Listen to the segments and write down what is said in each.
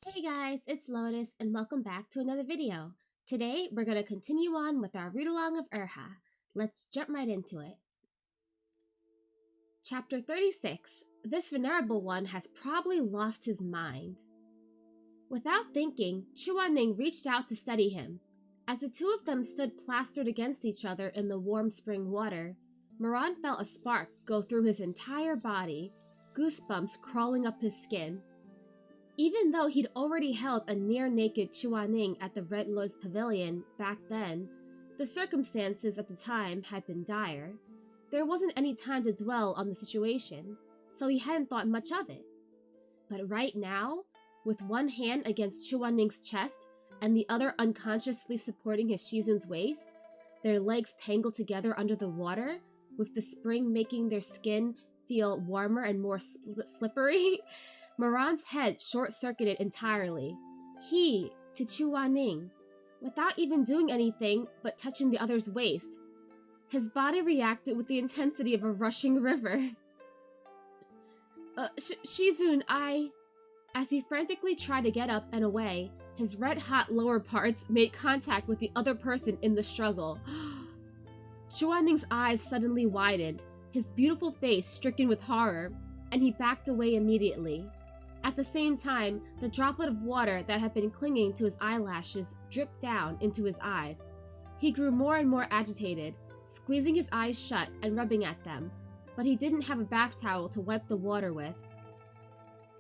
Hey guys, it's Lotus and welcome back to another video. Today we're going to continue on with our read-along of Urha. Let's jump right into it. Chapter 36. This venerable one has probably lost his mind. Without thinking, Chuaning reached out to steady him. As the two of them stood plastered against each other in the warm spring water, Moran felt a spark go through his entire body, goosebumps crawling up his skin. Even though he'd already held a near-naked Chuaning at the Red Lotus Pavilion back then, the circumstances at the time had been dire. There wasn't any time to dwell on the situation, so he hadn't thought much of it. But right now, with one hand against Chuaning's chest and the other unconsciously supporting his Shizun's waist, their legs tangled together under the water, with the spring making their skin feel warmer and more slippery, Moran's head short-circuited entirely. He to Chuaning, without even doing anything but touching the other's waist. His body reacted with the intensity of a rushing river. Shizun, As he frantically tried to get up and away, his red-hot lower parts made contact with the other person in the struggle. Chuaning's eyes suddenly widened, his beautiful face stricken with horror, and he backed away immediately. At the same time, the droplet of water that had been clinging to his eyelashes dripped down into his eye. He grew more and more agitated, squeezing his eyes shut and rubbing at them, but he didn't have a bath towel to wipe the water with.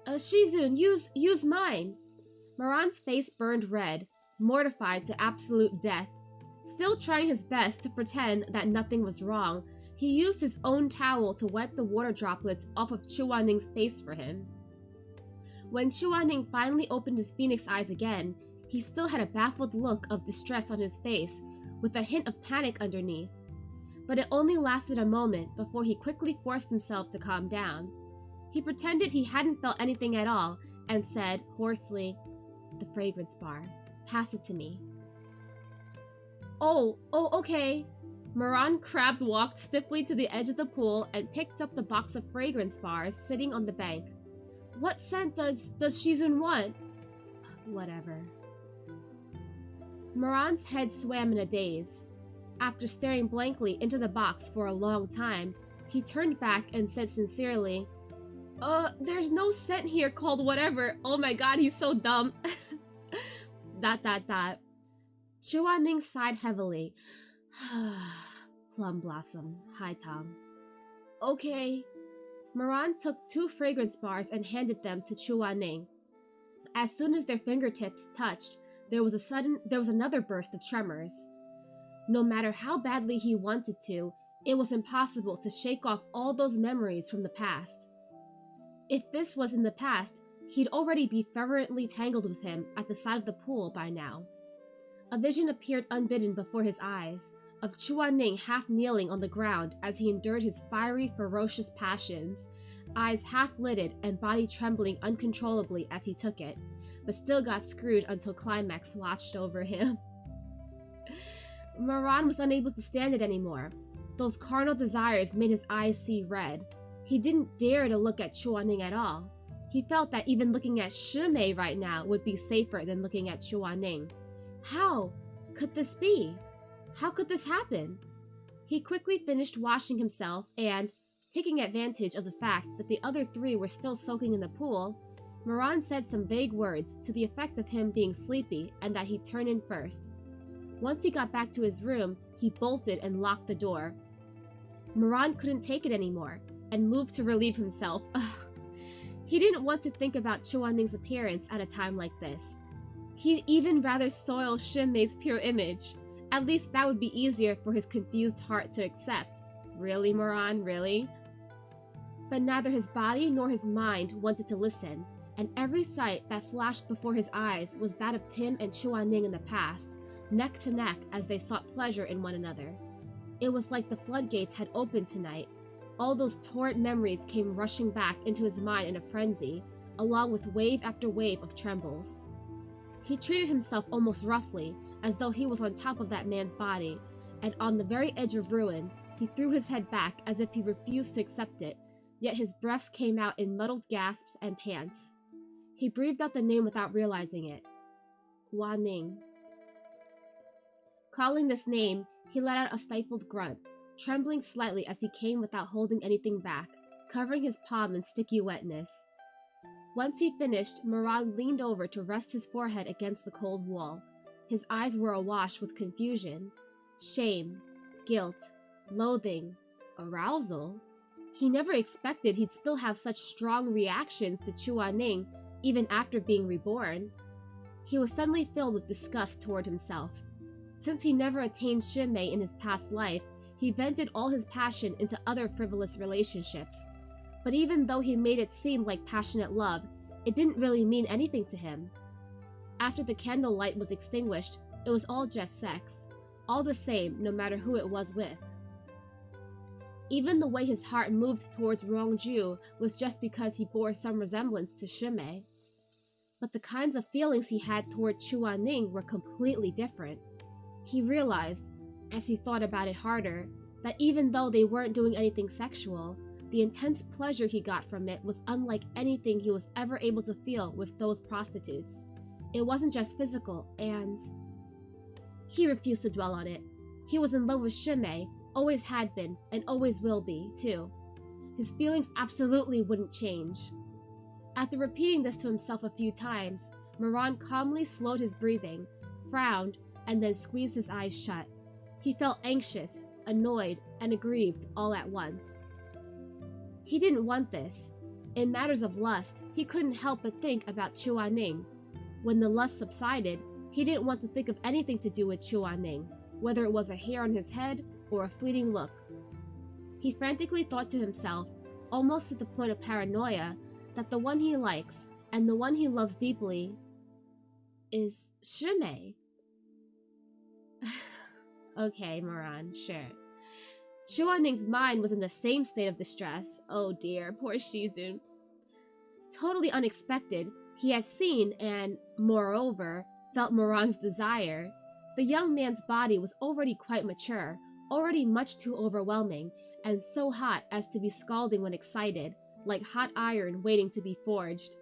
Shizun, use mine! Moran's face burned red, mortified to absolute death. Still trying his best to pretend that nothing was wrong, he used his own towel to wipe the water droplets off of Chuaning's face for him. When Chuaning finally opened his phoenix eyes again, he still had a baffled look of distress on his face, with a hint of panic underneath. But it only lasted a moment before he quickly forced himself to calm down. He pretended he hadn't felt anything at all and said, hoarsely, "The fragrance bar. Pass it to me." Oh, okay. Moran crab-walked stiffly to the edge of the pool and picked up the box of fragrance bars sitting on the bank. What scent does Shizun want? Whatever. Moran's head swam in a daze. After staring blankly into the box for a long time, he turned back and said sincerely, there's no scent here called whatever. Oh my god, he's so dumb. ... Chuaning sighed heavily. Plum blossom, high tongue. Okay. Moran took 2 fragrance bars and handed them to Chuaning. As soon as their fingertips touched, there was another burst of tremors. No matter how badly he wanted to, it was impossible to shake off all those memories from the past. If this was in the past, he'd already be fervently tangled with him at the side of the pool by now. A vision appeared unbidden before his eyes, of Chuaning half kneeling on the ground as he endured his fiery, ferocious passions, eyes half-lidded and body trembling uncontrollably as he took it, but still got screwed until climax watched over him. Moran was unable to stand it anymore. Those carnal desires made his eyes see red. He didn't dare to look at Chuaning at all. He felt that even looking at Shimei right now would be safer than looking at Chuaning. How could this be? How could this happen? He quickly finished washing himself and, taking advantage of the fact that the other 3 were still soaking in the pool, Moran said some vague words to the effect of him being sleepy and that he'd turn in first. Once he got back to his room, he bolted and locked the door. Moran couldn't take it anymore and moved to relieve himself. He didn't want to think about Chuaning's appearance at a time like this. He'd even rather soil Shimei's pure image. At least that would be easier for his confused heart to accept. Really, Moran, really? But neither his body nor his mind wanted to listen, and every sight that flashed before his eyes was that of him and Chuaning in the past, neck to neck as they sought pleasure in one another. It was like the floodgates had opened tonight. All those torrent memories came rushing back into his mind in a frenzy, along with wave after wave of trembles. He treated himself almost roughly, as though he was on top of that man's body, and on the very edge of ruin, he threw his head back as if he refused to accept it, yet his breaths came out in muddled gasps and pants. He breathed out the name without realizing it. Wan-ning. Calling this name, he let out a stifled grunt, trembling slightly as he came without holding anything back, covering his palm in sticky wetness. Once he finished, Moran leaned over to rest his forehead against the cold wall. His eyes were awash with confusion, shame, guilt, loathing, arousal. He never expected he'd still have such strong reactions to Chuan-ning even after being reborn. He was suddenly filled with disgust toward himself. Since he never attained Shinmei in his past life, he vented all his passion into other frivolous relationships. But even though he made it seem like passionate love, it didn't really mean anything to him. After the candlelight was extinguished, it was all just sex, all the same no matter who it was with. Even the way his heart moved towards Rongju was just because he bore some resemblance to Shinmei. But the kinds of feelings he had toward Chuan-ning were completely different. He realized, as he thought about it harder, that even though they weren't doing anything sexual, the intense pleasure he got from it was unlike anything he was ever able to feel with those prostitutes. It wasn't just physical, and... He refused to dwell on it. He was in love with Shinmei, always had been, and always will be, too. His feelings absolutely wouldn't change. After repeating this to himself a few times, Moran calmly slowed his breathing, frowned, and then squeezed his eyes shut. He felt anxious, annoyed, and aggrieved all at once. He didn't want this. In matters of lust, he couldn't help but think about Chuan-ning. When the lust subsided, he didn't want to think of anything to do with Chuan-ning, whether it was a hair on his head or a fleeting look. He frantically thought to himself, almost to the point of paranoia, that the one he likes, and the one he loves deeply, is Shinmei. Okay, Moran, sure. Chuan-ning's mind was in the same state of distress. Oh dear, poor Shizun. Totally unexpected, he had seen and, moreover, felt Moran's desire. The young man's body was already quite mature, already much too overwhelming, and so hot as to be scalding when excited, like hot iron waiting to be forged.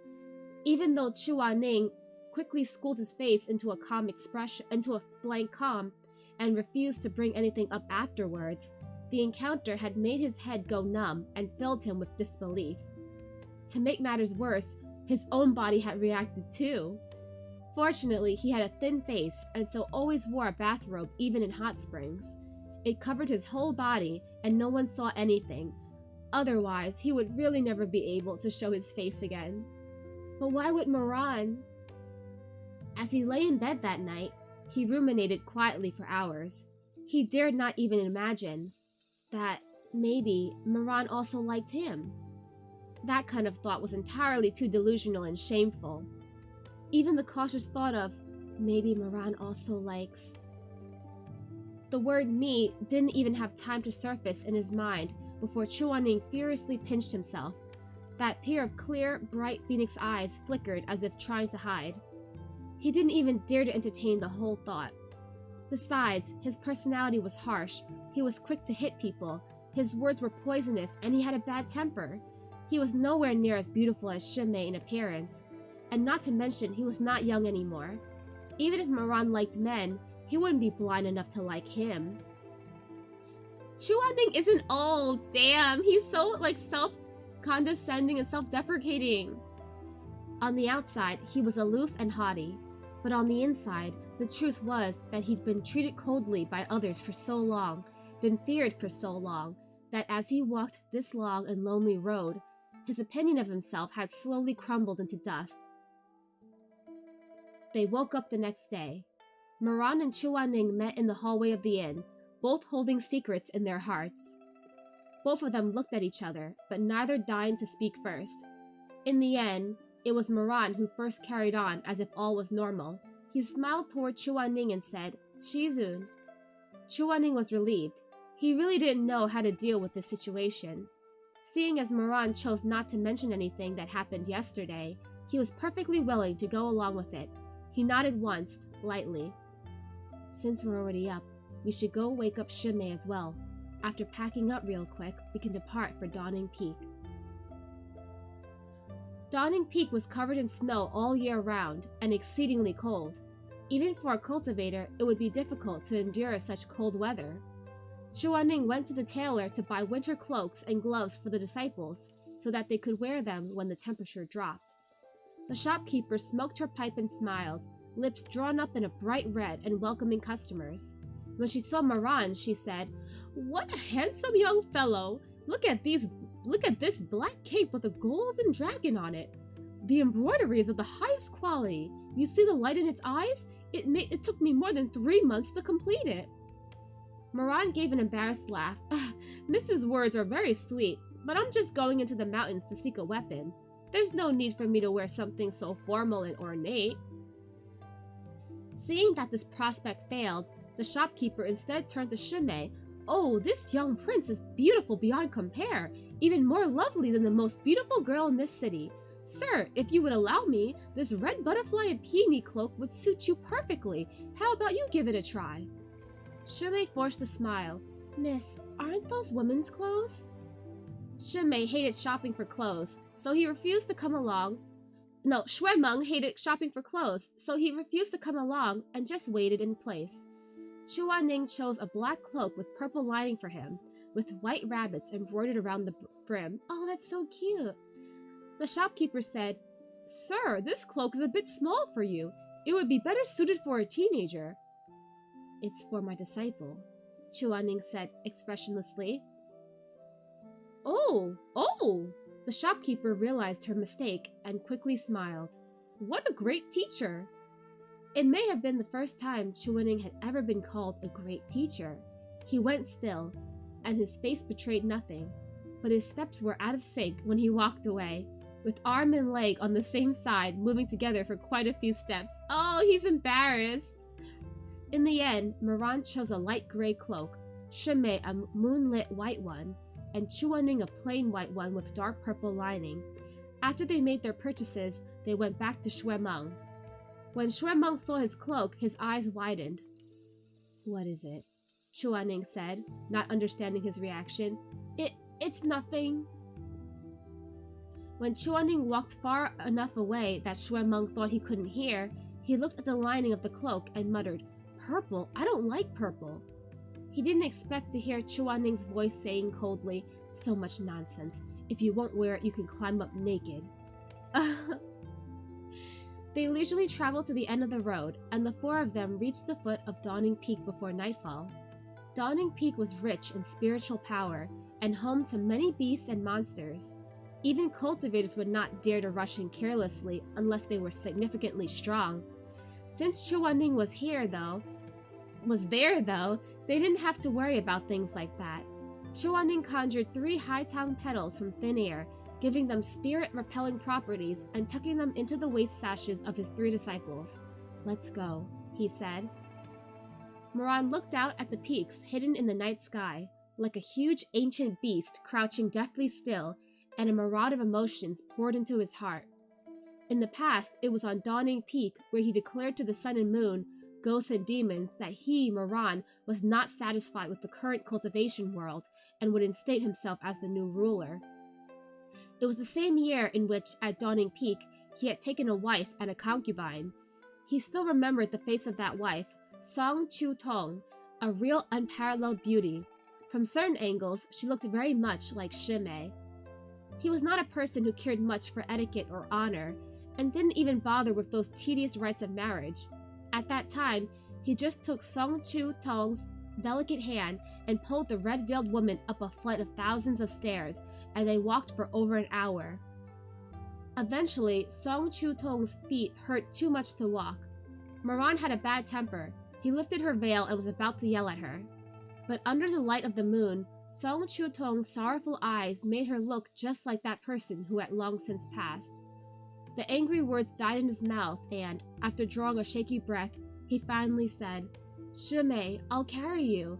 Even though Chuan-ning quickly schooled his face into a calm expression, into a blank calm, and refused to bring anything up afterwards, the encounter had made his head go numb and filled him with disbelief. To make matters worse, his own body had reacted too. Fortunately, he had a thin face and so always wore a bathrobe even in hot springs. It covered his whole body and no one saw anything. Otherwise, he would really never be able to show his face again. But why would Moran? As he lay in bed that night, he ruminated quietly for hours. He dared not even imagine that maybe Moran also liked him. That kind of thought was entirely too delusional and shameful. Even the cautious thought of, maybe Moran also likes... The word me didn't even have time to surface in his mind before Chuan-ning furiously pinched himself. That pair of clear, bright phoenix eyes flickered as if trying to hide. He didn't even dare to entertain the whole thought. Besides, his personality was harsh, he was quick to hit people, his words were poisonous, and he had a bad temper. He was nowhere near as beautiful as Shinmei in appearance, and not to mention he was not young anymore. Even if Moran liked men, he wouldn't be blind enough to like him. Chuan-ning isn't old, damn, he's so self-condescending and self-deprecating. On the outside, he was aloof and haughty, but on the inside, the truth was that he'd been treated coldly by others for so long, been feared for so long, that as he walked this long and lonely road, his opinion of himself had slowly crumbled into dust. They woke up the next day. Moran and Chuan-ning met in the hallway of the inn, both holding secrets in their hearts. Both of them looked at each other, but neither deigned to speak first. In the end, it was Moran who first carried on as if all was normal. He smiled toward Chuan-ning and said, "Shizun." Chuan-ning was relieved. He really didn't know how to deal with this situation. Seeing as Moran chose not to mention anything that happened yesterday, he was perfectly willing to go along with it. He nodded once, lightly. "Since we're already up, we should go wake up Shinmei as well. After packing up real quick, we can depart for Dawning Peak." Dawning Peak was covered in snow all year round and exceedingly cold. Even for a cultivator, it would be difficult to endure such cold weather. Chuaning went to the tailor to buy winter cloaks and gloves for the disciples so that they could wear them when the temperature dropped. The shopkeeper smoked her pipe and smiled, lips drawn up in a bright red and welcoming customers. When she saw Moran, she said, "What a handsome young fellow! Look at this black cape with a golden dragon on it. The embroidery is of the highest quality. You see the light in its eyes? It took me more than 3 months to complete it." Moran gave an embarrassed laugh. "Mrs. Words are very sweet, but I'm just going into the mountains to seek a weapon. There's no need for me to wear something so formal and ornate." Seeing that this prospect failed, the shopkeeper instead turned to Shimei. "Oh, this young prince is beautiful beyond compare, even more lovely than the most beautiful girl in this city. Sir, if you would allow me, this red butterfly and peony cloak would suit you perfectly. How about you give it a try?" Shimei forced a smile. "Miss, aren't those women's clothes?" Shimei hated shopping for clothes, so he refused to come along. No, Xuemeng hated shopping for clothes, so he refused to come along and just waited in place. Chuaning chose a black cloak with purple lining for him, with white rabbits embroidered around the brim. "Oh, that's so cute." The shopkeeper said, "Sir, this cloak is a bit small for you. It would be better suited for a teenager." "It's for my disciple," Chuaning said expressionlessly. Oh! The shopkeeper realized her mistake and quickly smiled. "What a great teacher!" It may have been the first time Chuaning had ever been called a great teacher. He went still, and his face betrayed nothing, but his steps were out of sync when he walked away, with arm and leg on the same side, moving together for quite a few steps. Oh, he's embarrassed! In the end, Moran chose a light gray cloak, Shimei a moonlit white one, and Chuaning a plain white one with dark purple lining. After they made their purchases, they went back to Xuemeng. When Xuemeng saw his cloak, his eyes widened. "What is it?" Chuaning said, not understanding his reaction. It's nothing." When Chuaning walked far enough away that Xuemeng thought he couldn't hear, he looked at the lining of the cloak and muttered, "Purple? I don't like purple." He didn't expect to hear Chuaning's voice saying coldly, "So much nonsense. If you won't wear it, you can climb up naked." They leisurely traveled to the end of the road, and the four of them reached the foot of Dawning Peak before nightfall. Dawning Peak was rich in spiritual power, and home to many beasts and monsters. Even cultivators would not dare to rush in carelessly unless they were significantly strong. Since Chuaning was there though, they didn't have to worry about things like that. Chuaning conjured 3 high-tongue petals from thin air, giving them spirit-repelling properties and tucking them into the waist sashes of his 3 disciples. "Let's go," he said. Moran looked out at the peaks hidden in the night sky, like a huge ancient beast crouching deathly still, and a mirage of emotions poured into his heart. In the past, it was on Dawning Peak where he declared to the sun and moon, ghosts and demons, that he, Moran, was not satisfied with the current cultivation world and would instate himself as the new ruler. It was the same year in which, at Dawning Peak, he had taken a wife and a concubine. He still remembered the face of that wife, Song Chu Tong, a real unparalleled beauty. From certain angles, she looked very much like Shimei. He was not a person who cared much for etiquette or honor, and didn't even bother with those tedious rites of marriage. At that time, he just took Song Chu Tong's delicate hand and pulled the red-veiled woman up a flight of thousands of stairs, and they walked for over an hour. Eventually, Song Chu Tong's feet hurt too much to walk. Moran had a bad temper. He lifted her veil and was about to yell at her. But under the light of the moon, Song Chu Tong's sorrowful eyes made her look just like that person who had long since passed. The angry words died in his mouth and, after drawing a shaky breath, he finally said, "Shimei, I'll carry you."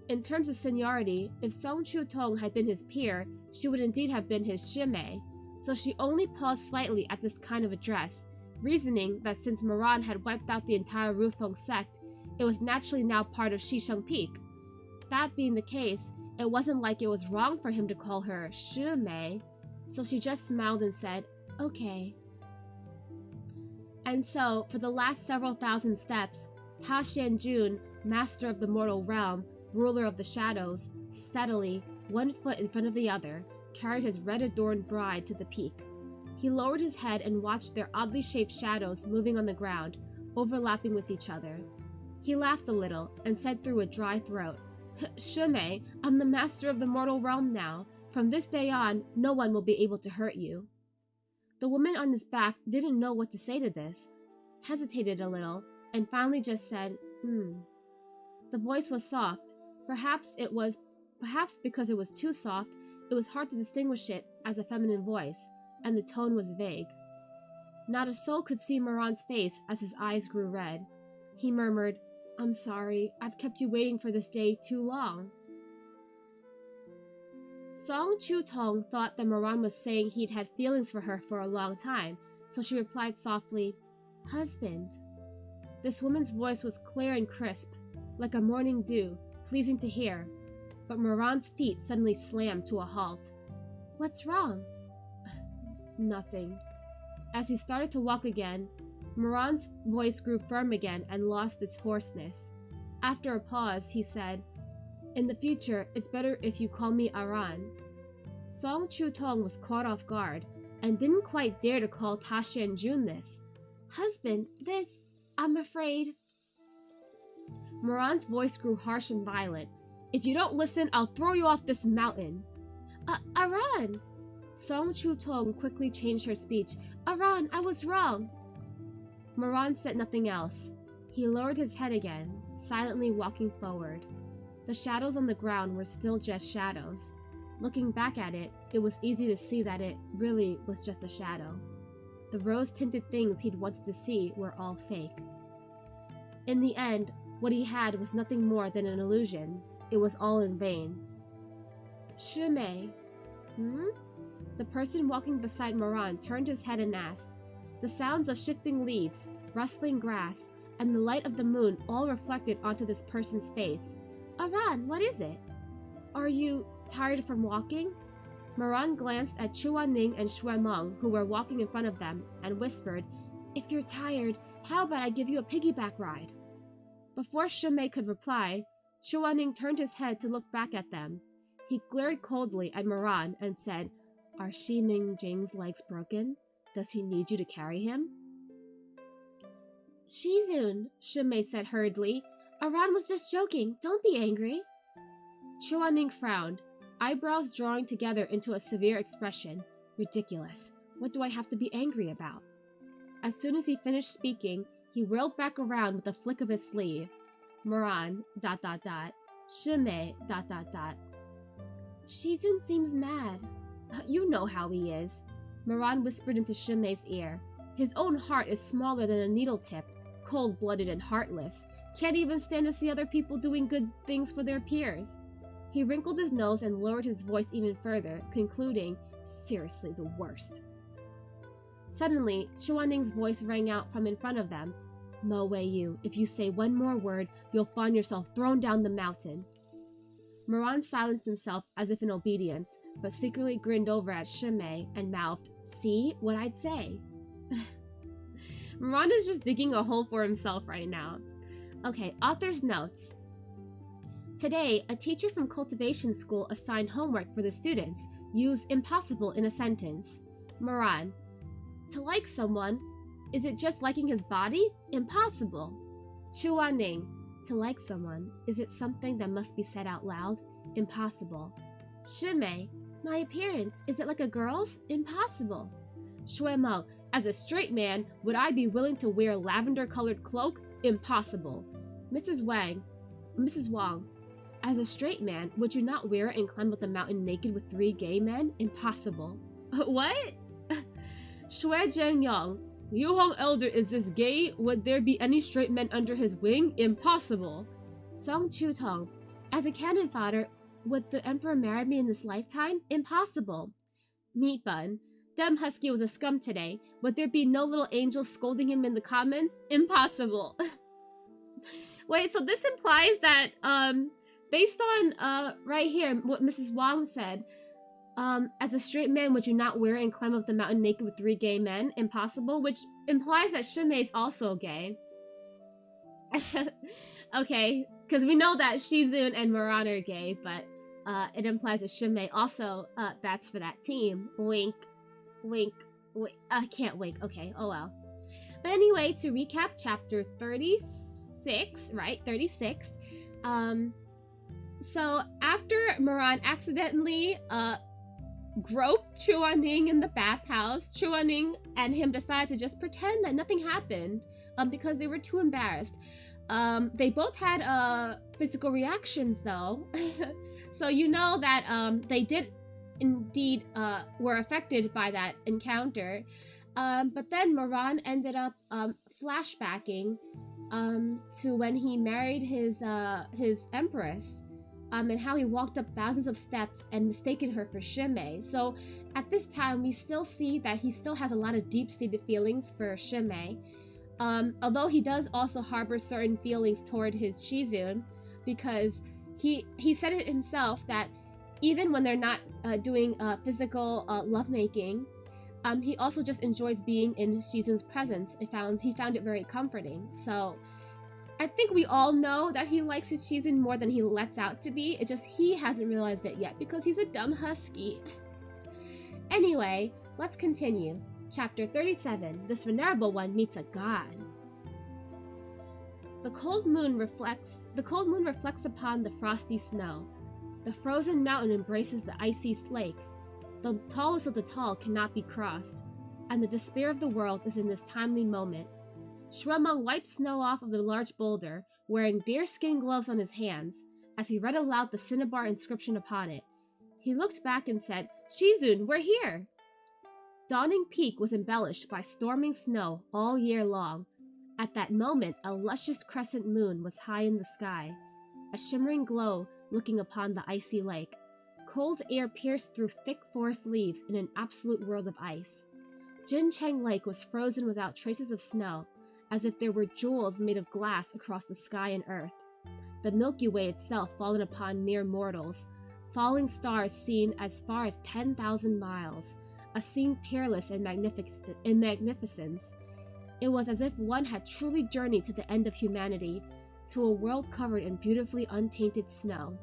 In terms of seniority, if Song Chu Tong had been his peer, she would indeed have been his Shimei, so she only paused slightly at this kind of address, reasoning that since Moran had wiped out the entire Rufeng sect, it was naturally now part of Shisheng Peak. That being the case, it wasn't like it was wrong for him to call her Shimei. so she just smiled and said, okay. And so, for the last several thousand steps, Ta Xianjun, master of the mortal realm, ruler of the shadows, steadily, one foot in front of the other, carried his red-adorned bride to the peak. He lowered his head and watched their oddly shaped shadows moving on the ground, overlapping with each other. He laughed a little and said through a dry throat, Shimei, I'm the master of the mortal realm now. From this day on, no one will be able to hurt you. The woman on his back didn't know what to say to this, hesitated a little, and finally just said, The voice was soft. Perhaps because it was too soft, it was hard to distinguish it as a feminine voice, and the tone was vague. Not a soul could see Moran's face as his eyes grew red. He murmured, I'm sorry, I've kept you waiting for this day too long. Song Chu-tong thought that Moran was saying he'd had feelings for her for a long time, so she replied softly, Husband. This woman's voice was clear and crisp, like a morning dew, pleasing to hear, but Moran's feet suddenly slammed to a halt. What's wrong? Nothing. As he started to walk again, Moran's voice grew firm again and lost its hoarseness. After a pause, he said, In the future, it's better if you call me Aran. Song Chu-tong was caught off guard and didn't quite dare to call Ta Xianjun this. Husband, this, I'm afraid. Moran's voice grew harsh and violent. If you don't listen, I'll throw you off this mountain. Aran! Song Chu-tong quickly changed her speech. Aran, I was wrong. Moran said nothing else. He lowered his head again, silently walking forward. The shadows on the ground were still just shadows. Looking back at it, it was easy to see that it really was just a shadow. The rose-tinted things he'd wanted to see were all fake. In the end, what he had was nothing more than an illusion. It was all in vain. Shimei. The person walking beside Moran turned his head and asked. The sounds of shifting leaves, rustling grass, and the light of the moon all reflected onto this person's face. Aran, what is it? Are you tired from walking? Moran glanced at Chuaning and Shuemeng, who were walking in front of them, and whispered, If you're tired, how about I give you a piggyback ride? Before Shimei could reply, Chuaning turned his head to look back at them. He glared coldly at Moran and said, Are Shi Ming Jing's legs broken? Does he need you to carry him? Shizun, Shimei said hurriedly. Aran was just joking. Don't be angry. Chuaning frowned, eyebrows drawing together into a severe expression. Ridiculous. What do I have to be angry about? As soon as he finished speaking, he whirled back around with a flick of his sleeve. Moran, ... Shimei, ... Shizun seems mad. You know how he is. Moran whispered into Shimei's ear. His own heart is smaller than a needle tip, cold-blooded and heartless. Can't even stand to see other people doing good things for their peers. He wrinkled his nose and lowered his voice even further, concluding, seriously the worst. Suddenly, Chuaning's voice rang out from in front of them. Mo Wei-yu, if you say one more word, you'll find yourself thrown down the mountain. Moran silenced himself as if in obedience, but secretly grinned over at Shimei and mouthed, See what I'd say. Moran is just digging a hole for himself right now. Okay, author's notes. Today, a teacher from Cultivation School assigned homework for the students. Use impossible in a sentence. Moran. To like someone, is it just liking his body? Impossible. Chuaning. To like someone, is it something that must be said out loud? Impossible. Shimei. My appearance, is it like a girl's? Impossible. Shuemeng. As a straight man, would I be willing to wear a lavender-colored cloak? Impossible. Mrs. Wang. As a straight man, would you not wear it and climb up the mountain naked with 3 gay men? Impossible. What? Shui Zhengyang. Yu Hong Elder is this gay? Would there be any straight men under his wing? Impossible. Song Chu-tong. As a cannon fodder, would the Emperor marry me in this lifetime? Impossible. Meatbun. Dem Husky was a scum today. Would there be no little angels scolding him in the comments? Impossible. Wait, so this implies that, based on, right here, what Mrs. Wang said, As a straight man, would you not wear and climb up the mountain naked with 3 gay men? Impossible, which implies that Shimei is also gay. Okay, because we know that Shizun and Moran are gay, but it implies that Shimei also bats for that team. Wink, wink, wink. I can't wink. Okay, oh well. But anyway, to recap chapter 36, right? 36. So after Moran accidentally groped Chuaning in the bathhouse, Chuaning and him decided to just pretend that nothing happened because they were too embarrassed. They both had physical reactions though. So you know that they did indeed were affected by that encounter. But then Moran ended up flashbacking to when he married his empress, and how he walked up thousands of steps and mistaken her for Shimei. So at this time, we still see that he still has a lot of deep-seated feelings for Shimei, although he does also harbor certain feelings toward his Shizun, because he said it himself that even when they're not doing physical lovemaking, he also just enjoys being in Shizun's presence. He found it very comforting. So I think we all know that he likes his Shizun more than he lets out to be. It's just he hasn't realized it yet because he's a dumb husky. Anyway, let's continue. Chapter 37, This Venerable One Meets a God. The cold moon reflects upon the frosty snow. The frozen mountain embraces the icy lake. The tallest of the tall cannot be crossed, and the despair of the world is in this timely moment. Shuemeng wiped snow off of the large boulder, wearing deerskin gloves on his hands, as he read aloud the cinnabar inscription upon it. He looked back and said, "Shizun, we're here!" Dawning Peak was embellished by storming snow all year long. At that moment, a luscious crescent moon was high in the sky, a shimmering glow looking upon the icy lake. Cold air pierced through thick forest leaves in an absolute world of ice. Jincheng Lake was frozen without traces of snow, as if there were jewels made of glass across the sky and earth. The Milky Way itself fallen upon mere mortals, falling stars seen as far as 10,000 miles, a scene peerless in magnificence. It was as if one had truly journeyed to the end of humanity, to a world covered in beautifully untainted snow.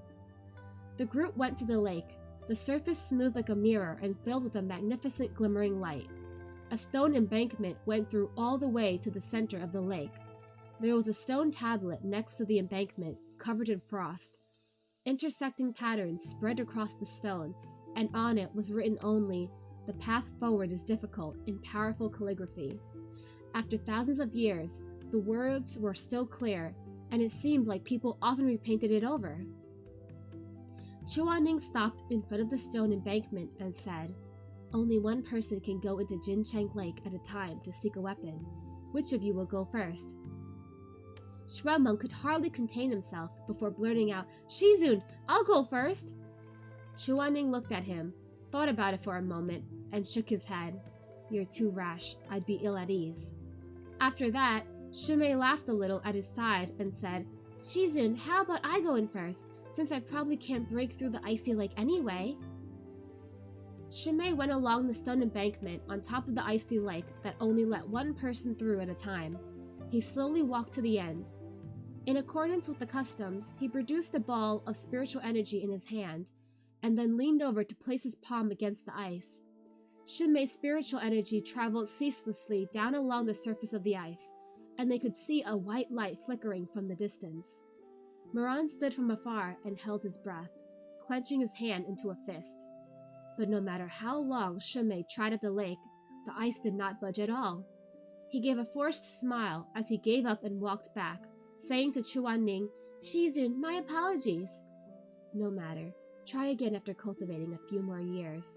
The group went to the lake, the surface smooth like a mirror and filled with a magnificent glimmering light. A stone embankment went through all the way to the center of the lake. There was a stone tablet next to the embankment, covered in frost. Intersecting patterns spread across the stone, and on it was written only, "The path forward is difficult," in powerful calligraphy. After thousands of years, the words were still clear, and it seemed like people often repainted it over. Chuaning stopped in front of the stone embankment and said, "Only one person can go into Jincheng Lake at a time to seek a weapon. Which of you will go first?" Shuemeng could hardly contain himself before blurting out, "Shizun, I'll go first." Chuaning looked at him, thought about it for a moment, and shook his head. "You're too rash. I'd be ill at ease." After that, Shimei laughed a little at his side and said, "Shizun, how about I go in first, since I probably can't break through the icy lake anyway?" Shimei went along the stone embankment on top of the icy lake that only let one person through at a time. He slowly walked to the end. In accordance with the customs, he produced a ball of spiritual energy in his hand, and then leaned over to place his palm against the ice. Shimei's spiritual energy traveled ceaselessly down along the surface of the ice, and they could see a white light flickering from the distance. Moran stood from afar and held his breath, clenching his hand into a fist. But no matter how long Shimei tried at the lake, the ice did not budge at all. He gave a forced smile as he gave up and walked back, saying to Chuaning, "Shizun, my apologies." "No matter. Try again after cultivating a few more years."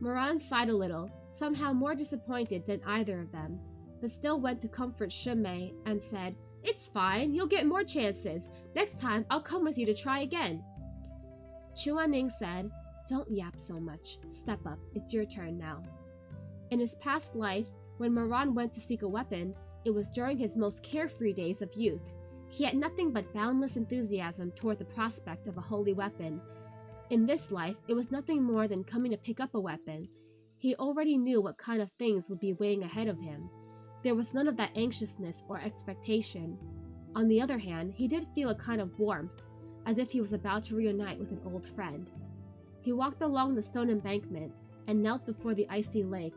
Moran sighed a little, somehow more disappointed than either of them, but still went to comfort Shimei and said, "It's fine, you'll get more chances. Next time, I'll come with you to try again." Chuaning said, "Don't yap so much. Step up, it's your turn now." In his past life, when Moran went to seek a weapon, it was during his most carefree days of youth. He had nothing but boundless enthusiasm toward the prospect of a holy weapon, In this life, it was nothing more than coming to pick up a weapon. He already knew what kind of things would be waiting ahead of him. There was none of that anxiousness or expectation. On the other hand, he did feel a kind of warmth, as if he was about to reunite with an old friend. He walked along the stone embankment and knelt before the icy lake.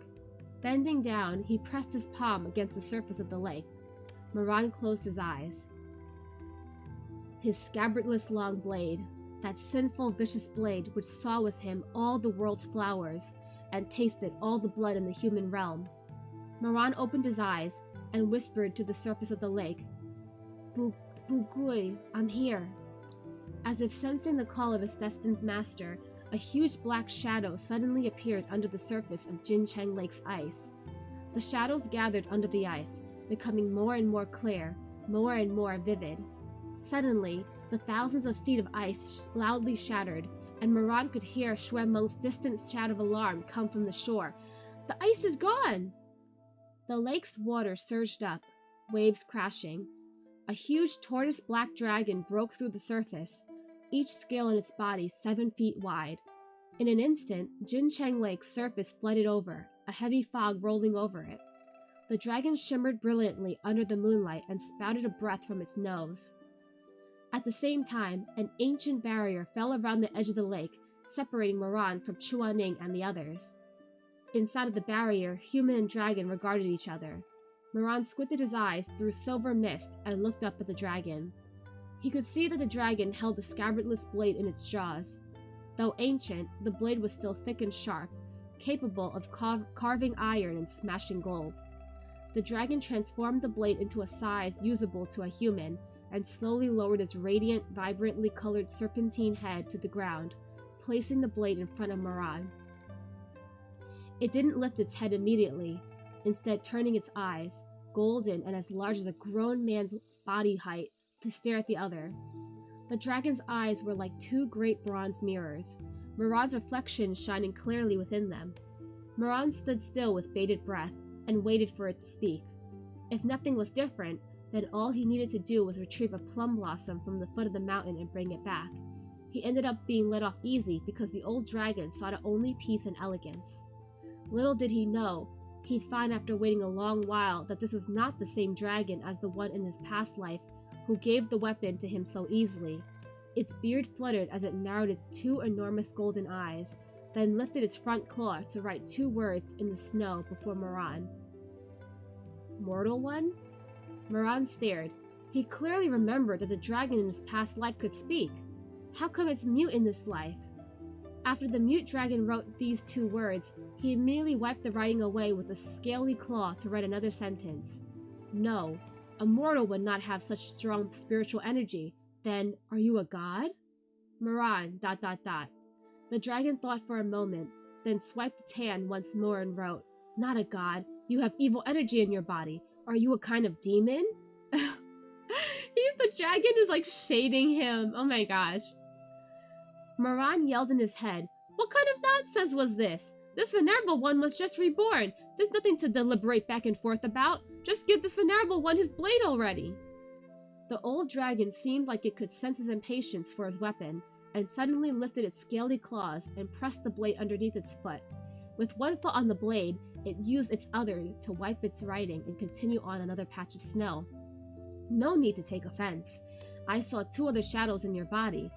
Bending down, he pressed his palm against the surface of the lake. Moran closed his eyes. His scabbardless long blade, that sinful, vicious blade which saw with him all the world's flowers and tasted all the blood in the human realm. Moran opened his eyes and whispered to the surface of the lake, Bugui, I'm here. As if sensing the call of his destined master, a huge black shadow suddenly appeared under the surface of Jincheng Lake's ice. The shadows gathered under the ice, becoming more and more clear, more and more vivid. Suddenly, the thousands of feet of ice loudly shattered, and Moran could hear Xue Meng's distant shout of alarm come from the shore. The ice is gone! The lake's water surged up, waves crashing. A huge tortoise-black dragon broke through the surface, each scale in its body 7 feet wide. In an instant, Jincheng Lake's surface flooded over, a heavy fog rolling over it. The dragon shimmered brilliantly under the moonlight and spouted a breath from its nose. At the same time, an ancient barrier fell around the edge of the lake, separating Moran from Chuaning and the others. Inside of the barrier, human and dragon regarded each other. Moran squinted his eyes through silver mist and looked up at the dragon. He could see that the dragon held the scabbardless blade in its jaws. Though ancient, the blade was still thick and sharp, capable of carving iron and smashing gold. The dragon transformed the blade into a size usable to a human, and slowly lowered its radiant, vibrantly colored serpentine head to the ground, placing the blade in front of Moran. It didn't lift its head immediately, instead turning its eyes, golden and as large as a grown man's body height, to stare at the other. The dragon's eyes were like 2 great bronze mirrors, Moran's reflection shining clearly within them. Moran stood still with bated breath and waited for it to speak. If nothing was different, then all he needed to do was retrieve a plum blossom from the foot of the mountain and bring it back. He ended up being let off easy because the old dragon sought only peace and elegance. Little did he know, he'd find after waiting a long while that this was not the same dragon as the one in his past life who gave the weapon to him so easily. Its beard fluttered as it narrowed its 2 enormous golden eyes, then lifted its front claw to write 2 words in the snow before Moran. Mortal one? Moran stared. He clearly remembered that the dragon in his past life could speak. How come it's mute in this life? After the mute dragon wrote these 2 words, he immediately wiped the writing away with a scaly claw to write another sentence. No, a mortal would not have such strong spiritual energy. Then, are you a god? Moran, ... The dragon thought for a moment, then swiped its hand once more and wrote, Not a god. You have evil energy in your body. Are you a kind of demon? The dragon is like shading him. Oh my gosh. Moran yelled in his head, What kind of nonsense was this? This venerable one was just reborn. There's nothing to deliberate back and forth about. Just give this venerable one his blade already. The old dragon seemed like it could sense his impatience for his weapon, and suddenly lifted its scaly claws and pressed the blade underneath its foot. With one foot on the blade, it used its other to wipe its writing and continue on another patch of snow. No need to take offense. I saw 2 other shadows in your body.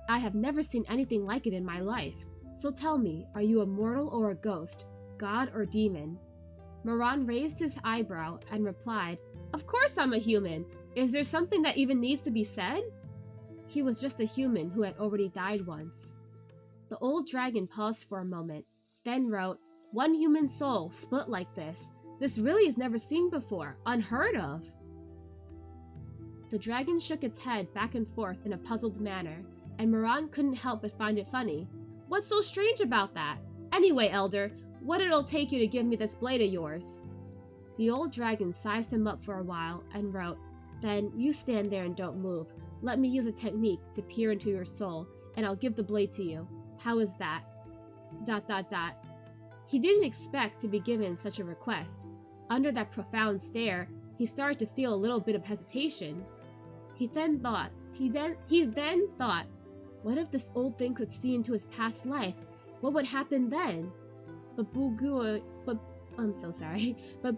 I have never seen anything like it in my life. So tell me, are you a mortal or a ghost, god or demon? Moran raised his eyebrow and replied, Of course I'm a human. Is there something that even needs to be said? He was just a human who had already died once. The old dragon paused for a moment, then wrote, 1 human soul split like this. This really is never seen before. Unheard of. The dragon shook its head back and forth in a puzzled manner, and Moran couldn't help but find it funny. What's so strange about that? Anyway, Elder, what it'll take you to give me this blade of yours? The old dragon sized him up for a while and wrote, Then you stand there and don't move. Let me use a technique to peer into your soul, and I'll give the blade to you. How is that? ... He didn't expect to be given such a request. Under that profound stare, he started to feel a little bit of hesitation. He then thought, What if this old thing could see into his past life? What would happen then? But I'm so sorry. But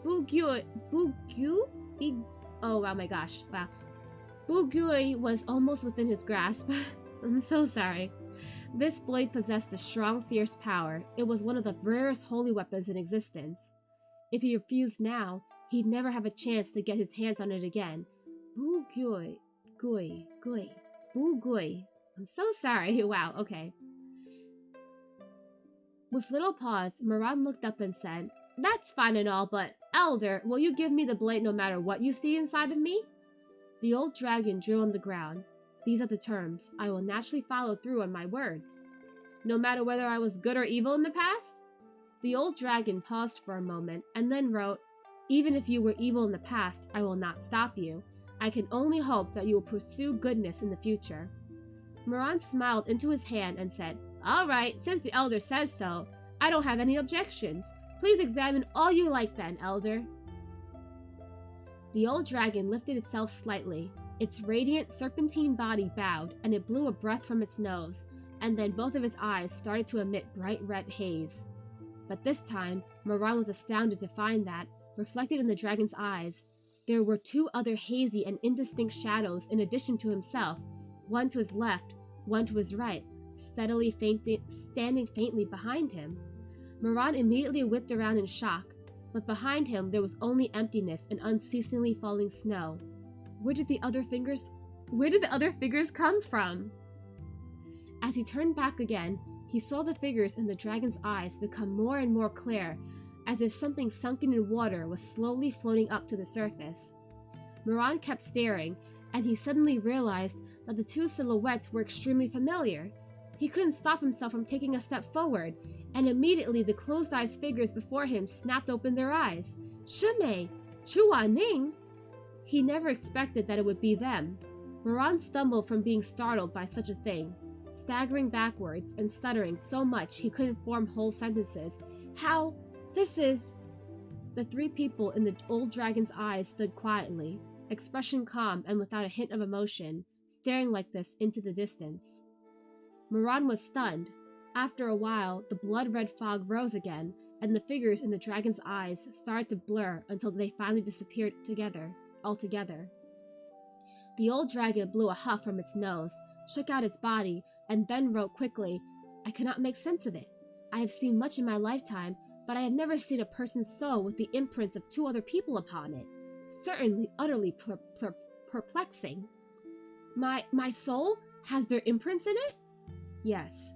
oh wow, my gosh, wow. Bugui was almost within his grasp. I'm so sorry. This blade possessed a strong, fierce power. It was one of the rarest holy weapons in existence. If he refused now, he'd never have a chance to get his hands on it again. Bugui. I'm so sorry. Wow, okay. With little pause, Moran looked up and said, "That's fine and all, but, Elder, will you give me the blade no matter what you see inside of me?" The old dragon drew on the ground. "These are the terms. I will naturally follow through on my words. No matter whether I was good or evil in the past?" The old dragon paused for a moment, and then wrote, "Even if you were evil in the past, I will not stop you. I can only hope that you will pursue goodness in the future." Moran smiled into his hand and said, "All right, since the Elder says so, I don't have any objections. Please examine all you like then, Elder." The old dragon lifted itself slightly. Its radiant, serpentine body bowed, and it blew a breath from its nose, and then both of its eyes started to emit bright red haze. But this time, Moran was astounded to find that, reflected in the dragon's eyes, there were two other hazy and indistinct shadows in addition to himself, one to his left, one to his right, standing faintly behind him. Moran immediately whipped around in shock, but behind him there was only emptiness and unceasingly falling snow. Where did the other figures come from? As he turned back again, he saw the figures in the dragon's eyes become more and more clear, as if something sunken in water was slowly floating up to the surface. Moran kept staring, and he suddenly realized that the two silhouettes were extremely familiar. He couldn't stop himself from taking a step forward, and immediately the closed-eyed figures before him snapped open their eyes. Shimei! Chua Ning! He never expected that it would be them. Moran stumbled from being startled by such a thing, staggering backwards and stuttering so much he couldn't form whole sentences. "How? This is..." The three people in the old dragon's eyes stood quietly, expression calm and without a hint of emotion, staring like this into the distance. Moran was stunned. After a while, the blood-red fog rose again, and the figures in the dragon's eyes started to blur until they finally disappeared altogether. The old dragon blew a huff from its nose, shook out its body, and then wrote quickly, "I cannot make sense of it. I have seen much in my lifetime, but I have never seen a person's soul with the imprints of two other people upon it. Certainly utterly perplexing. My soul? Has their imprints in it?" "Yes."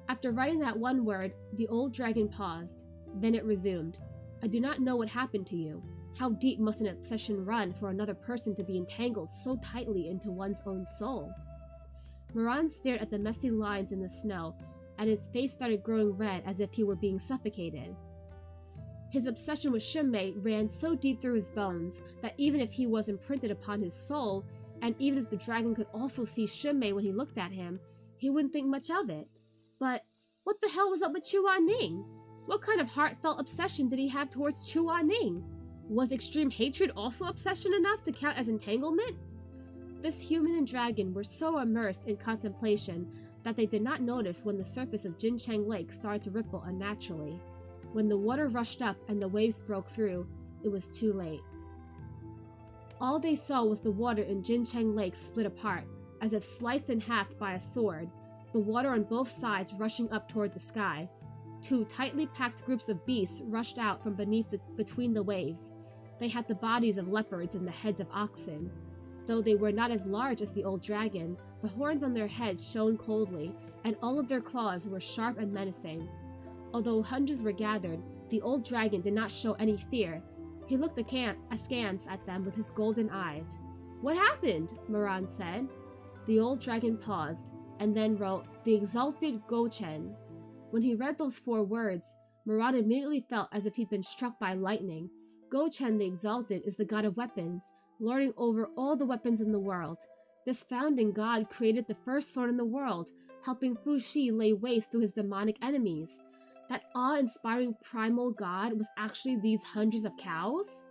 After writing that one word, the old dragon paused. Then it resumed. "I do not know what happened to you. How deep must an obsession run for another person to be entangled so tightly into one's own soul?" Moran stared at the messy lines in the snow, and his face started growing red as if he were being suffocated. His obsession with Shimei ran so deep through his bones that even if he was imprinted upon his soul, and even if the dragon could also see Shimei when he looked at him, he wouldn't think much of it. But what the hell was up with Chua Ning? What kind of heartfelt obsession did he have towards Chua Ning? Was extreme hatred also obsession enough to count as entanglement? This human and dragon were so immersed in contemplation that they did not notice when the surface of Jincheng Lake started to ripple unnaturally. When the water rushed up and the waves broke through, it was too late. All they saw was the water in Jincheng Lake split apart, as if sliced in half by a sword, the water on both sides rushing up toward the sky. Two tightly packed groups of beasts rushed out from between the waves. They had the bodies of leopards and the heads of oxen. Though they were not as large as the old dragon, the horns on their heads shone coldly, and all of their claws were sharp and menacing. Although hundreds were gathered, the old dragon did not show any fear. He looked askance at them with his golden eyes. "What happened?" Moran said. The old dragon paused, and then wrote, "The Exalted Gochen." When he read those 4 words, Moran immediately felt as if he'd been struck by lightning. Gochen the Exalted is the god of weapons, lording over all the weapons in the world. This founding god created the first sword in the world, helping Fu Shi lay waste to his demonic enemies. That awe-inspiring primal god was actually these hundreds of cows?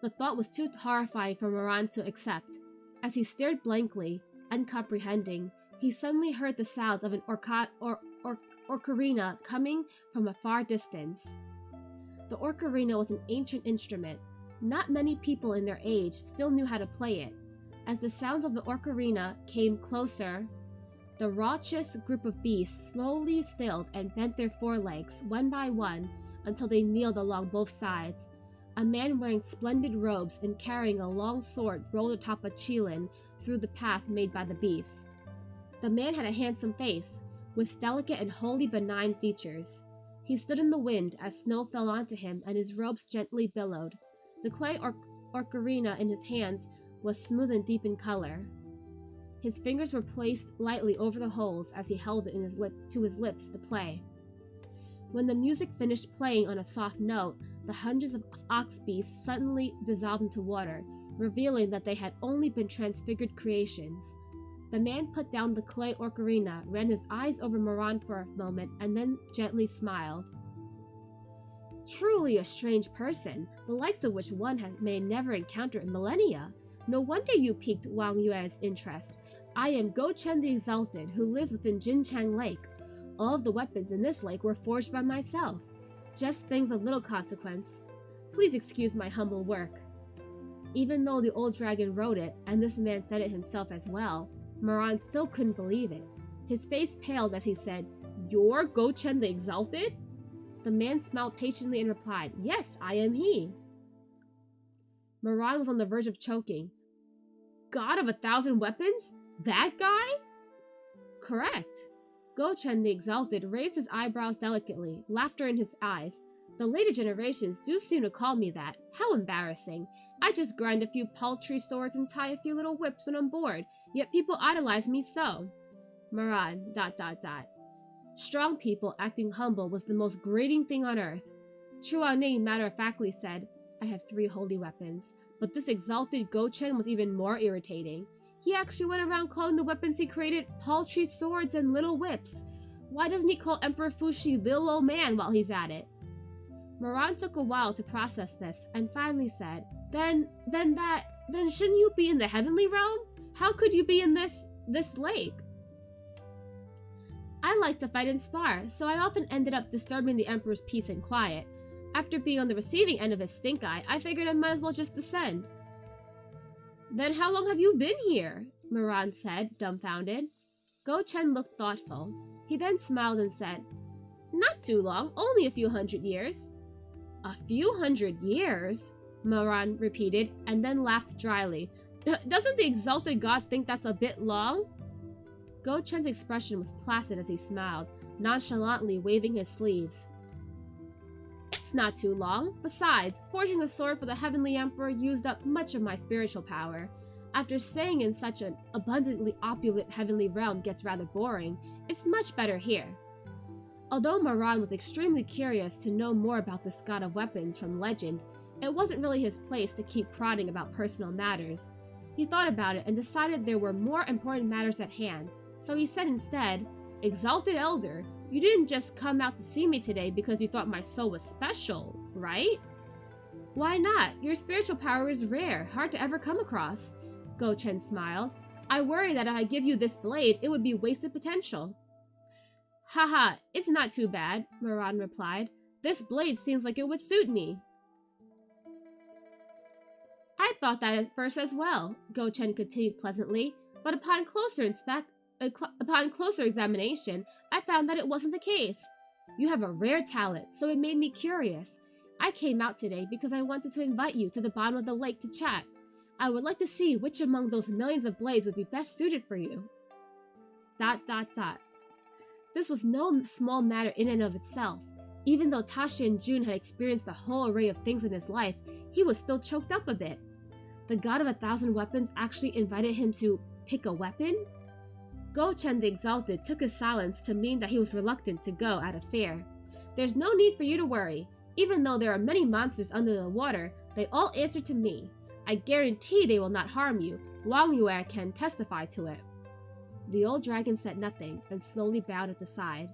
The thought was too horrifying for Moran to accept. As he stared blankly, uncomprehending, he suddenly heard the sounds of an ORCA-RINA coming from a far distance. The ORCA-RINA was an ancient instrument. Not many people in their age still knew how to play it. As the sounds of the ORCA-RINA came closer, the raucous group of beasts slowly stilled and bent their forelegs one by one until they kneeled along both sides. A man wearing splendid robes and carrying a long sword rolled atop a chilin through the path made by the beasts. The man had a handsome face, with delicate and wholly benign features. He stood in the wind as snow fell onto him and his robes gently billowed. The clay ORCA-RINA in his hands was smooth and deep in color. His fingers were placed lightly over the holes as he held it to his lips to play. When the music finished playing on a soft note, the hundreds of ox beasts suddenly dissolved into water, revealing that they had only been transfigured creations. The man put down the clay ORCA-RINA, ran his eyes over Moran for a moment, and then gently smiled. Truly a strange person, the likes of which one may never encounter in millennia. No wonder you piqued Wang Yue's interest. I am Go-Chen the Exalted, who lives within Jinchang Lake. All of the weapons in this lake were forged by myself. Just things of little consequence. Please excuse my humble work. Even though the old dragon wrote it, and this man said it himself as well, Moran still couldn't believe it. His face paled as he said, "You're Go-Chen the Exalted?" The man smiled patiently and replied, "Yes, I am he." Moran was on the verge of choking. God of 1,000 weapons? That guy? Correct. Go-Chen the Exalted raised his eyebrows delicately, laughter in his eyes. The later generations do seem to call me that. How embarrassing. I just grind a few paltry swords and tie a few little whips when I'm bored, yet people idolize me so. Moran, ... Strong people acting humble was the most grating thing on earth. Chuaning matter-of-factly said, "I have 3 holy weapons," but this exalted Go-Chen was even more irritating. He actually went around calling the weapons he created paltry swords and little whips. Why doesn't he call Emperor Fuxi little old man while he's at it? Moran took a while to process this and finally said, Then shouldn't you be in the heavenly realm? How could you be in this lake? I like to fight and spar, so I often ended up disturbing the Emperor's peace and quiet. After being on the receiving end of his stink eye, I figured I might as well just descend. Then how long have you been here? Moran said, dumbfounded. Go-Chen looked thoughtful. He then smiled and said, Not too long, only a few 100 years. A few 100 years? Moran repeated, and then laughed dryly. Doesn't the exalted god think that's a bit long? Go-Chen's expression was placid as he smiled, nonchalantly waving his sleeves. It's not too long. Besides, forging a sword for the Heavenly Emperor used up much of my spiritual power. After staying in such an abundantly opulent heavenly realm gets rather boring, it's much better here. Although Moran was extremely curious to know more about this god of weapons from legend, it wasn't really his place to keep prodding about personal matters. He thought about it and decided there were more important matters at hand, so he said instead, Exalted Elder, you didn't just come out to see me today because you thought my soul was special, right? Why not? Your spiritual power is rare, hard to ever come across. Go-Chen smiled. I worry that if I give you this blade, it would be wasted potential. Haha, it's not too bad, Moran replied. This blade seems like it would suit me. I thought that at first as well, Go-Chen continued pleasantly, but upon closer examination, I found that it wasn't the case. You have a rare talent, so it made me curious. I came out today because I wanted to invite you to the bottom of the lake to chat. I would like to see which among those millions of blades would be best suited for you. ... This was no small matter in and of itself. Even though Ta Xianjun had experienced a whole array of things in his life, he was still choked up a bit. The god of 1,000 weapons actually invited him to pick a weapon? Go-Chen the Exalted took his silence to mean that he was reluctant to go out of fear. There's no need for you to worry. Even though there are many monsters under the water, they all answer to me. I guarantee they will not harm you. Wang Yue can testify to it. The old dragon said nothing and slowly bowed at the side.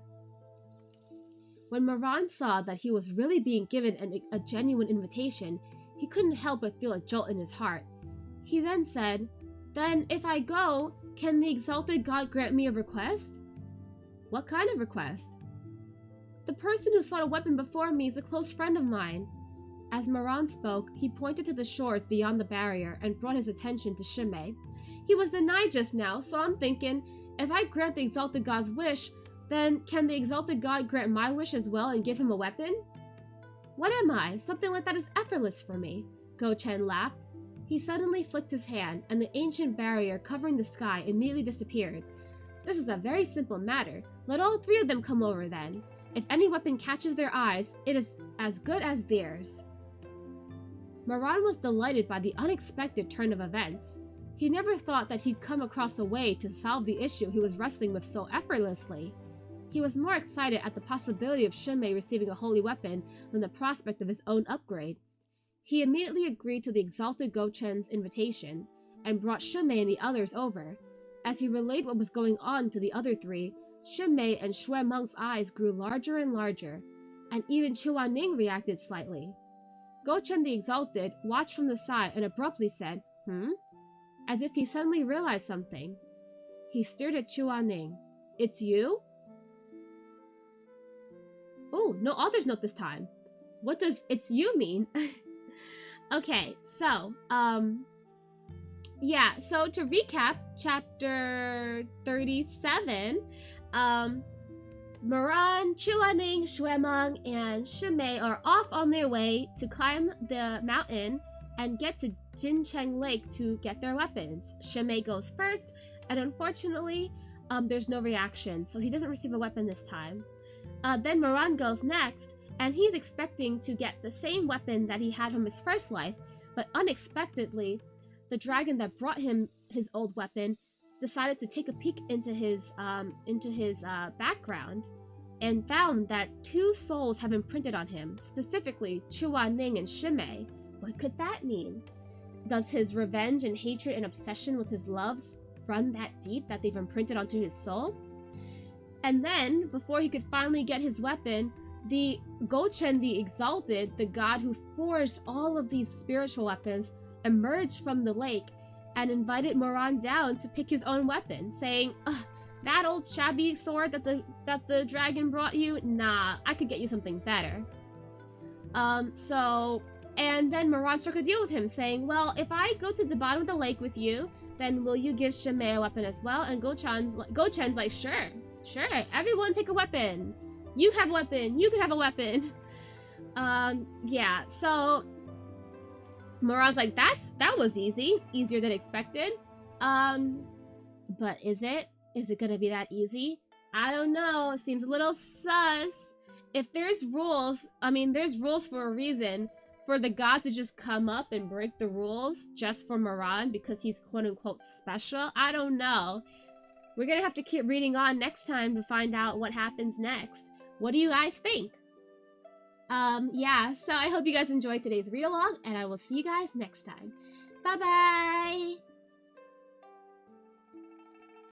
When Moran saw that he was really being given a genuine invitation, he couldn't help but feel a jolt in his heart. He then said, Then if I go, can the exalted god grant me a request? What kind of request? The person who sought a weapon before me is a close friend of mine. As Moran spoke, he pointed to the shores beyond the barrier and brought his attention to Shimei. He was denied just now, so I'm thinking, if I grant the exalted god's wish, then can the exalted god grant my wish as well and give him a weapon? What am I? Something like that is effortless for me. Go Chen laughed. He suddenly flicked his hand, and the ancient barrier covering the sky immediately disappeared. This is a very simple matter. Let all three of them come over then. If any weapon catches their eyes, it is as good as theirs. Moran was delighted by the unexpected turn of events. He never thought that he'd come across a way to solve the issue he was wrestling with so effortlessly. He was more excited at the possibility of Shimei receiving a holy weapon than the prospect of his own upgrade. He immediately agreed to the exalted Gochen's invitation, and brought Shimei and the others over. As he relayed what was going on to the other three, Shimei and Shui Meng's eyes grew larger and larger, and even Chua Ning reacted slightly. Gochen the Exalted watched from the side and abruptly said, as if he suddenly realized something. He stared at Chua Ning. It's you? Oh, no author's note this time. What does it's you mean? Okay, so, yeah, so to recap, chapter 37, Moran, Chuaning, Shuemeng, and Shimei are off on their way to climb the mountain and get to Jincheng Lake to get their weapons. Shimei goes first, and unfortunately, there's no reaction, so he doesn't receive a weapon this time. Then Moran goes next, and he's expecting to get the same weapon that he had from his first life, but unexpectedly, the dragon that brought him his old weapon decided to take a peek into his background and found that 2 souls have been printed on him, specifically Chua Ning and Shimei. What could that mean? Does his revenge and hatred and obsession with his loves run that deep that they've imprinted onto his soul? And then, before he could finally get his weapon, the Gochen the Exalted, the god who forged all of these spiritual weapons, emerged from the lake and invited Moran down to pick his own weapon, saying, that old shabby sword that the dragon brought you? Nah, I could get you something better. And then Moran struck a deal with him, saying, well, if I go to the bottom of the lake with you, then will you give Shimei a weapon as well? And Gochen's like, sure, everyone take a weapon. You have a weapon, you can have a weapon. Yeah, so Moran's like, that was easy, easier than expected. But is it? Is it gonna be that easy? I don't know, it seems a little sus. If there's rules, I mean, there's rules for a reason. For the god to just come up and break the rules just for Moran because he's quote-unquote special, I don't know. We're gonna have to keep reading on next time to find out what happens next. What do you guys think? Yeah, so I hope you guys enjoyed today's read-along, and I will see you guys next time. Bye-bye!